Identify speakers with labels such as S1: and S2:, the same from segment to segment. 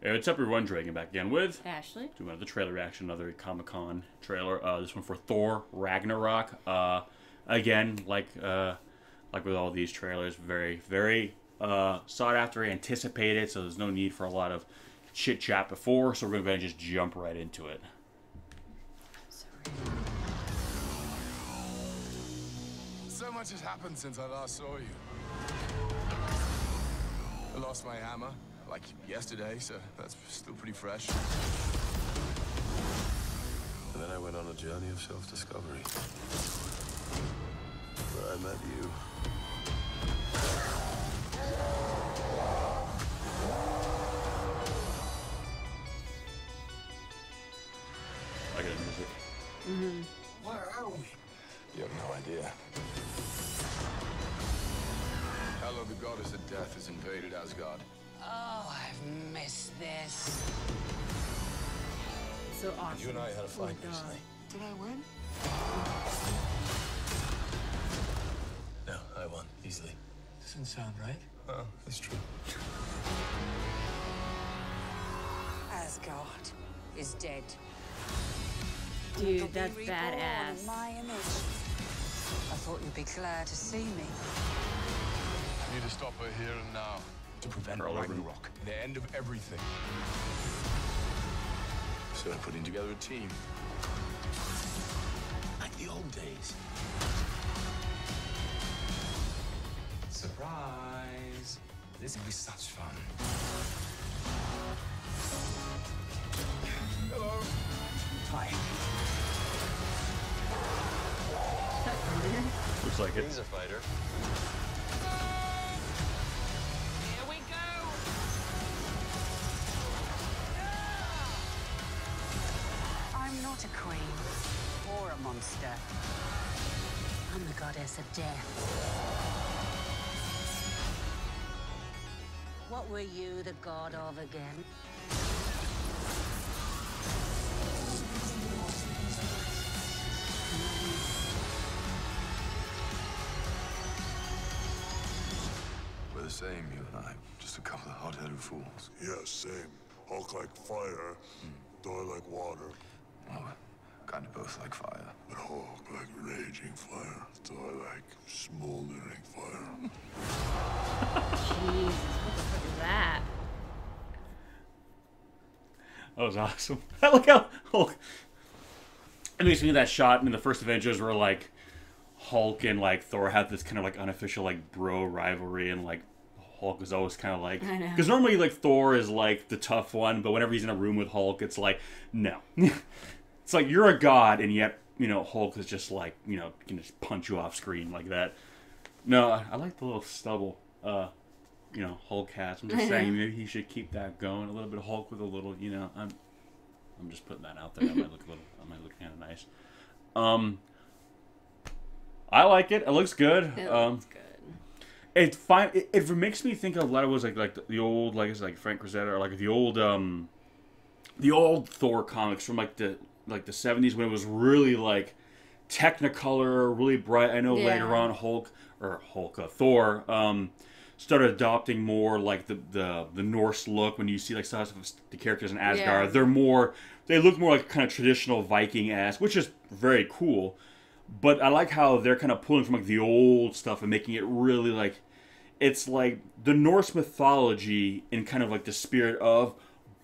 S1: It's up everyone, Dragon back again with
S2: Ashley.
S1: doing another trailer reaction, another Comic-Con trailer. This one for Thor Ragnarok. Again, like with all these trailers, very sought after, anticipated. So there's no need for a lot of chit chat before. So we're gonna go ahead and just jump right into it.
S2: Sorry.
S3: So much has happened since I last saw you. I lost my hammer, like yesterday, so that's still pretty fresh. And then I went on a journey of self-discovery, where I met you.
S1: I got music.
S3: Where are we? You have no idea. Hela, the goddess of death, has invaded Asgard.
S4: Oh, I've missed this.
S2: So awesome.
S3: You and I had a fight
S2: God.
S3: recently. Did I win? No, I won, easily.
S5: Doesn't sound right.
S3: Oh, it's true.
S4: Asgard is dead.
S2: Dude,
S4: It'll be
S2: that's
S4: reborn
S2: badass.
S4: in my image. I thought you'd be glad to see me.
S3: I need to stop her here and now. To prevent
S1: Earl Owen.
S3: Ragnarok, the end of everything. So I'm putting together a team. Like the old days. Surprise! This will be such fun. Hello. Hi.
S1: Looks like it.
S3: He's a fighter.
S4: Here we go! I'm not a queen or a monster. I'm the goddess of death. What were you the god of again?
S3: We're the same, you and I. Just a couple of hot-headed fools.
S6: Yeah, same. Hulk like fire, Thor like water,
S3: Well, kind of both like fire.
S6: but Hulk like raging fire, Thor like smoldering fire.
S2: Jesus, what the fuck is that?
S1: That was awesome. I like how Hulk. It makes me that shot in the first Avengers where like Hulk and like Thor had this kind of like unofficial like bro rivalry, and like Hulk was always kind of like,
S2: I know.
S1: because normally like Thor is like the tough one, but whenever he's in a room with Hulk, it's like no, it's like you're a god, and yet Hulk is just like can just punch you off screen like that. No, I like the little stubble. Hulk has. I'm just saying maybe he should keep that going. A little bit of Hulk with a little, I'm just putting that out there. That might look kind of nice. I like it. It looks good.
S2: It looks good.
S1: It's fine. It makes me think of a lot of like the old it's like Frank Frazetta, or like the old Thor comics from like the 70s, when it was really like Technicolor, really bright. I know later on Thor started adopting more like the Norse look. When you see like some of the characters in Asgard, they look more like kind of traditional Viking-esque, which is very cool. But I like how they're kind of pulling from like the old stuff and making it really like, it's like the Norse mythology in kind of like the spirit of,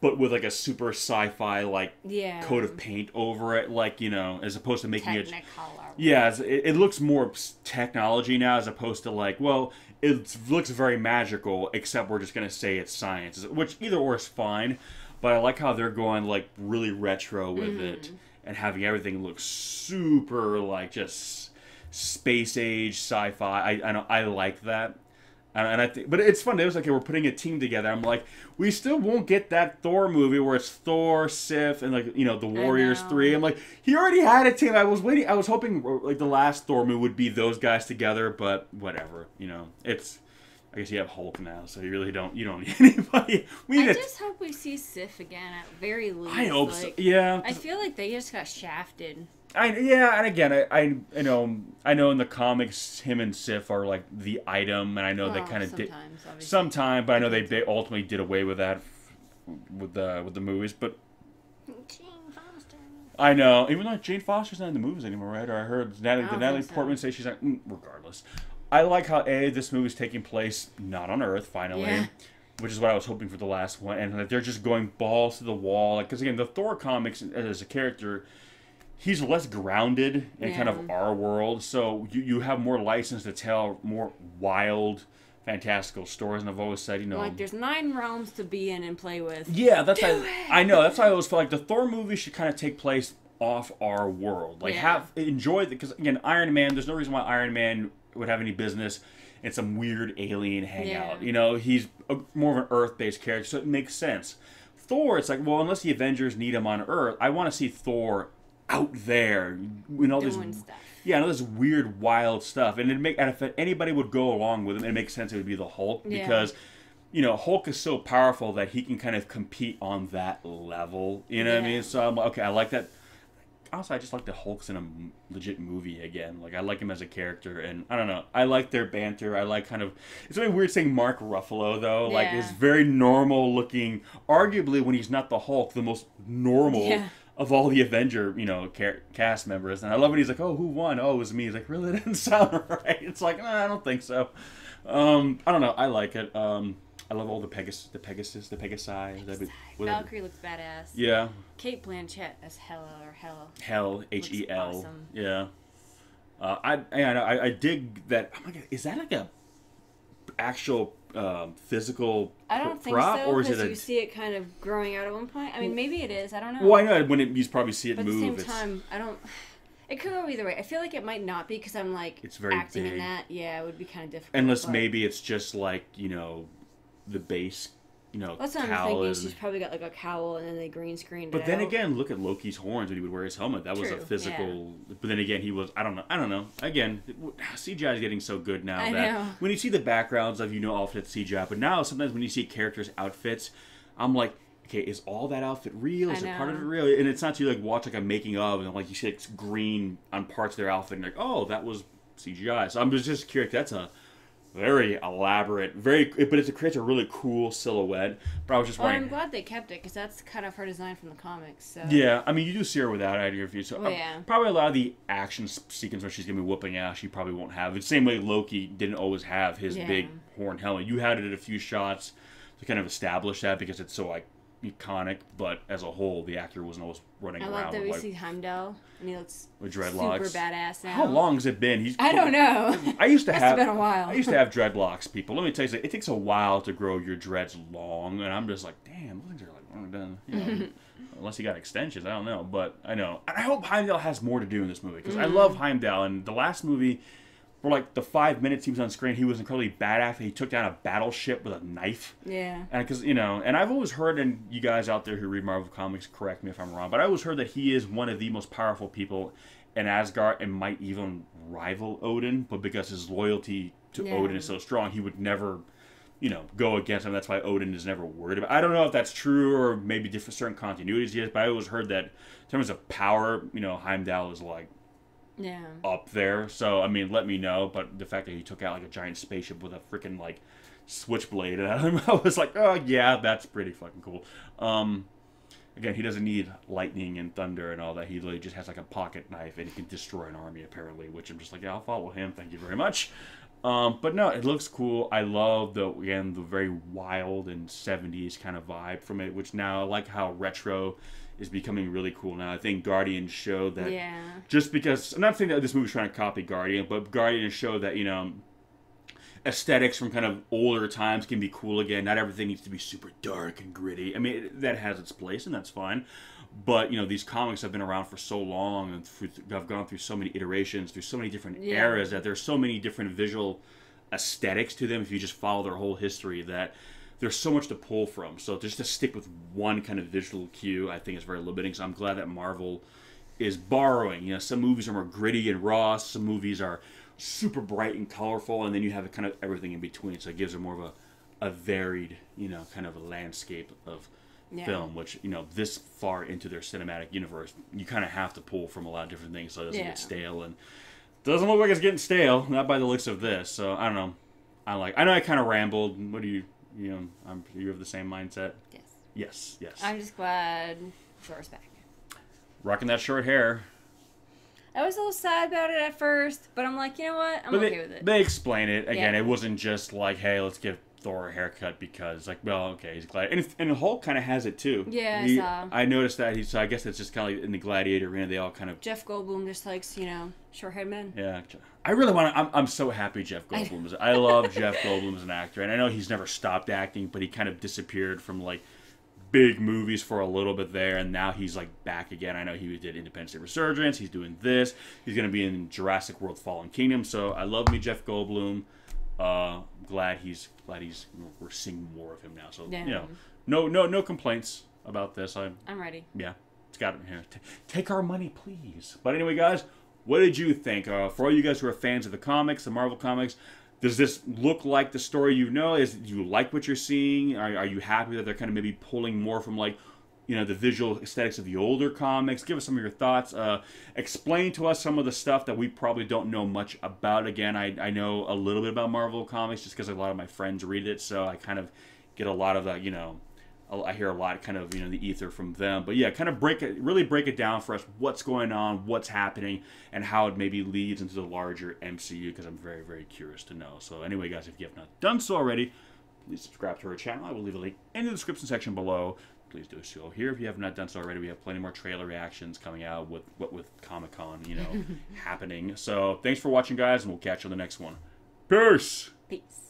S1: but with like a super sci-fi like coat of paint over it, like as opposed to making it.
S2: Technicolor.
S1: Yeah, it looks more technology now, as opposed to like, well, it looks very magical, except we're just gonna say it's science, which either or is fine. But I like how they're going like really retro with it, and having everything look super like just space age sci-fi. I know, I like that. And I think, but it's fun. It was like, okay, we're putting a team together. I'm like, we still won't get that Thor movie where it's Thor, Sif, and like the Warriors 3. I'm like, he already had a team. I was waiting. I was hoping like the last Thor movie would be those guys together, but whatever. It's. I guess you have Hulk now, so you really don't. You don't need anybody.
S2: I just hope we see Sif again at very least.
S1: I hope so. Yeah.
S2: I feel like they just got shafted.
S1: And again, I know in the comics him and Sif are like the item, and I know they kind of did
S2: obviously.
S1: sometime, but I know they ultimately did away with that with the movies, but
S2: Jane Foster.
S1: I know, even though Jane Foster's not in the movies anymore, right? Or I heard Natalie
S2: think so.
S1: Portman say she's not. Regardless, I like how this movie's taking place not on Earth finally,
S2: Yeah.
S1: which is what I was hoping for the last one, and like, they're just going balls to the wall. Because again, the Thor comics as a character, he's less grounded in kind of our world, so you have more license to tell more wild, fantastical stories. And I've always said, you know,
S2: Like, there's 9 realms to be in and play with.
S1: yeah, that's I know. That's why I always feel like the Thor movie should kind of take place off our world. Like,
S2: Yeah.
S1: enjoy because again, Iron Man. There's no reason why Iron Man would have any business in some weird alien hangout.
S2: Yeah.
S1: You know, he's more of an Earth-based character, so it makes sense. Thor, it's like, well, unless the Avengers need him on Earth, I want to see Thor out there. You know,
S2: Doing stuff.
S1: yeah, no, this weird, wild stuff, and and if anybody would go along with him, it makes sense. It would be the Hulk
S2: Yeah.
S1: because, you know, Hulk is so powerful that he can kind of compete on that level. You know what I
S2: Yeah.
S1: mean? So I'm like, okay, I like that. Also, I just like the Hulk's in a legit movie again. Like, I like him as a character, and I don't know. I like their banter. I like kind of. It's really weird saying Mark Ruffalo though. Like,
S2: Yeah.
S1: it's very normal looking. Arguably, when he's not the Hulk, the most normal.
S2: Yeah.
S1: Of all the Avenger, you know, cast members, and I love when he's like, "Oh, who won? Oh, it was me." He's like, "Really? That didn't sound right." It's like, I don't think so. I don't know. I like it. I love all the Pegasi. Whatever.
S2: Valkyrie looks badass.
S1: Yeah.
S2: Kate Blanchett as Hela or Hell.
S1: Hell, Hel.
S2: awesome.
S1: Yeah. I dig that. Oh my God, is that like a actual physical
S2: I don't think
S1: prop,
S2: so,
S1: or is
S2: because
S1: it a?
S2: you see it kind of growing out at one point. I mean, maybe it is. I don't know.
S1: Well, I know when you probably see it
S2: But
S1: move.
S2: at the same time, I don't. It could go either way. I feel like it might not be because I'm like
S1: It's very
S2: acting
S1: big.
S2: in that. Yeah, it would be kind of difficult.
S1: Unless
S2: but
S1: maybe it's just like, you know, the base, you know,
S2: That's what I'm
S1: cowl
S2: thinking.
S1: is.
S2: She's probably got like a cowl and then they green screened
S1: But
S2: it
S1: then
S2: out.
S1: again, look at Loki's horns when he would wear his helmet. That was a
S2: True,
S1: physical. But then again, he was. I don't know. Again, CGI is getting so good now
S2: I
S1: that
S2: know.
S1: when you see the backgrounds of outfits CGI, but now sometimes when you see characters' outfits, I'm like, okay, is all that outfit real? Is
S2: I
S1: it part of it
S2: know.
S1: real? And it's not to like watch like a making of and like you see like green on parts of their outfit and you're like, oh, that was CGI. So I'm just curious. That's a very elaborate, but it creates a really cool silhouette. But I was just
S2: Well,
S1: wondering.
S2: I'm glad they kept it because that's kind of her design from the comics. So.
S1: Yeah, I mean, you do see her without either of you. So
S2: Oh, yeah.
S1: probably a lot of the action sequence where she's going to be whooping ass, she probably won't have. It's the same way Loki didn't always have his
S2: Yeah.
S1: big horn helmet. You had it at a few shots to kind of establish that because it's so like iconic, but as a whole, the actor wasn't always running
S2: I
S1: around
S2: love that we
S1: with,
S2: see Heimdall and he looks
S1: with dreadlocks.
S2: super badass now.
S1: How long has it been? He's
S2: I don't know.
S1: I used to
S2: Must
S1: have
S2: have been a while.
S1: I used to have dreadlocks, people. Let me tell you, it takes a while to grow your dreads long, and I'm just like, damn, those things are like done. You know, unless you got extensions, I don't know. But I know. And I hope Heimdall has more to do in this movie because I love Heimdall. And the last movie, for like the 5 minutes he was on screen, he was incredibly badass. He took down a battleship with a knife.
S2: Yeah.
S1: And because and I've always heard, and you guys out there who read Marvel comics, correct me if I'm wrong, but I always heard that he is one of the most powerful people in Asgard and might even rival Odin. But because his loyalty to
S2: Yeah.
S1: Odin is so strong, he would never, go against him. That's why Odin is never worried about. I don't know if that's true or maybe different certain continuities he has, but I always heard that in terms of power, Heimdall is like
S2: Yeah.
S1: up there. So I mean, let me know. But the fact that he took out like a giant spaceship with a freaking like switchblade at him, I was like, oh yeah, that's pretty fucking cool. Again, he doesn't need lightning and thunder and all that. He literally just has like a pocket knife and he can destroy an army apparently. Which I'm just like, yeah, I'll follow him. Thank you very much. But no, it looks cool. I love the very wild and 70s kind of vibe from it. Which now I like how retro is becoming really cool now. I think Guardians showed that.
S2: Yeah.
S1: Just because I'm not saying that this movie's trying to copy Guardian, but Guardians showed that aesthetics from kind of older times can be cool again. Not everything needs to be super dark and gritty. I mean, that has its place and that's fine. But these comics have been around for so long and have gone through so many iterations, through so many different eras that there's so many different visual aesthetics to them. If you just follow their whole history, that there's so much to pull from. So just to stick with one kind of visual cue, I think is very limiting. So I'm glad that Marvel is borrowing. Some movies are more gritty and raw. Some movies are super bright and colorful, and then you have kind of everything in between. So it gives it more of a varied, kind of a landscape of film. Which this far into their cinematic universe, you kind of have to pull from a lot of different things so it doesn't get stale. And doesn't look like it's getting stale, not by the looks of this. So I don't know. I know I kind of rambled. What do you? You have the same mindset?
S2: Yes.
S1: Yes, yes.
S2: I'm just glad Thor's back.
S1: Rocking that short hair.
S2: I was a little sad about it at first, but I'm like, you know what? I'm okay with it.
S1: They explain it. Again,
S2: Yeah.
S1: it wasn't just like, hey, let's give Thor a haircut because, like, well, okay, he's glad. And Hulk kind of has it, too.
S2: Yeah, I saw.
S1: I noticed that. So I guess it's just kind of like in the Gladiator arena, they all kind of...
S2: Jeff Goldblum just likes, short-haired men.
S1: Yeah. I really want to... I'm so happy Jeff Goldblum is... I love Jeff Goldblum as an actor. And I know he's never stopped acting, but he kind of disappeared from, like, big movies for a little bit there, and now he's like back again. I know he did Independence Day Resurgence. He's doing this. He's going to be in Jurassic World: Fallen Kingdom. So I love me Jeff Goldblum. Glad we're seeing more of him now. So
S2: Yeah.
S1: no complaints about this.
S2: I'm ready.
S1: Yeah, it's got here. Take our money, please. But anyway, guys, what did you think? For all you guys who are fans of the comics, the Marvel comics. Does this look like the story you know? Do you like what you're seeing? Are you happy that they're kind of maybe pulling more from like, the visual aesthetics of the older comics? Give us some of your thoughts. Explain to us some of the stuff that we probably don't know much about. Again, I know a little bit about Marvel comics just because a lot of my friends read it, so I kind of get a lot of that, I hear a lot kind of, the ether from them. But yeah, kind of really break it down for us, what's going on, what's happening, and how it maybe leads into the larger MCU, because I'm very, very curious to know. So anyway, guys, if you have not done so already, please subscribe to our channel. I will leave a link in the description section below. Please do so here if you have not done so already. We have plenty more trailer reactions coming out with Comic-Con, happening. So thanks for watching, guys, and we'll catch you on the next one. Peace!
S2: Peace.